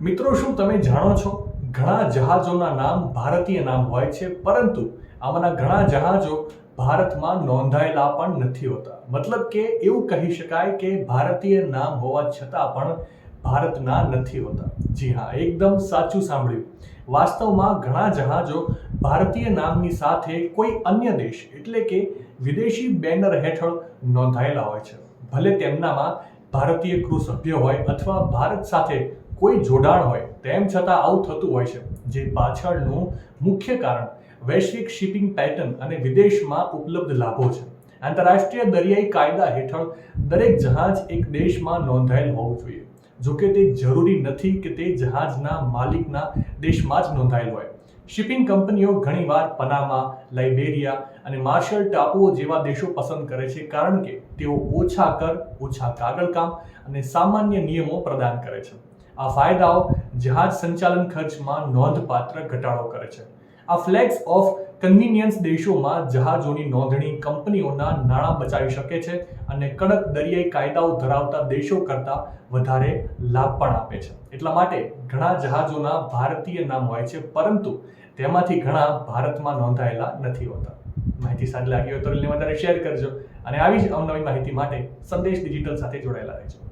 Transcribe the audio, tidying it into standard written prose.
મિત્રો, શું તમે જાણો છો ઘણા જહાજોના નામ ભારતીય નામ હોય છે, પરંતુ આમાંના ઘણા જહાજો ભારતમાં નોંધાયેલા પણ નથી હોતા. મતલબ કે એવું કહી શકાય કે ભારતીય નામ હોવા છતાં પણ ભારતના નથી હોતા. જી હા, એકદમ સાચું સાંભળ્યું. વાસ્તવમાં ઘણા જહાજો ભારતીય નામની સાથે કોઈ અન્ય દેશ એટલે કે વિદેશી બેનર હેઠળ નોંધાયેલા હોય છે. ભલે તેમનામાં ભારતીય ક્રૂ સભ્ય હોય અથવા ભારત સાથે કોઈ જોડાણ હોય, તેમ છતાં આવું થતું હોય છે. જે પાછળનું મુખ્ય કારણ વૈશ્વિક શિપિંગ પેટર્ન અને વિદેશમાં ઉપલબ્ધ લાભો છે. આંતરરાષ્ટ્રીય દરિયાઈ કાયદા હેઠળ દરેક જહાજ એક દેશમાં નોંધાયેલ હોવું જોઈએ. જોકે તે જરૂરી નથી કે તે જહાજના માલિકના દેશમાં જ નોંધાયેલ હોય. શિપિંગ કંપનીઓ ઘણીવાર પનામા, લાઇબેરિયા અને માર્શલ ટાપુઓ જેવા દેશો પસંદ કરે છે, કારણ કે તેઓ ઓછા કર, ઓછા કાગળકામ અને સામાન્ય નિયમો પ્રદાન કરે છે. આ ફાયદાઓ જહાજ સંચાલન ખર્ચમાં નોંધપાત્ર ઘટાડો કરે છે. આ ફ્લેગ્સ ઓફ કન્વીનિયન્સ દેશોમાં જહાજોની નોંધણી કંપનીઓના નાણાં બચાવી શકે છે અને કડક દરિયાઈ કાયદાઓ ધરાવતા દેશો કરતાં વધારે લાભ પણ આપે છે. એટલા માટે ઘણા જહાજોના ભારતીય નામ હોય છે, પરંતુ તેમાંથી ઘણા ભારતમાં નોંધાયેલા નથી હોતા. માહિતી સારી લાગી હોય તો વધારે શેર કરજો અને આવી જ અવનવી માહિતી માટે સંદેશ ડિજિટલ સાથે જોડાયેલા રહેજો.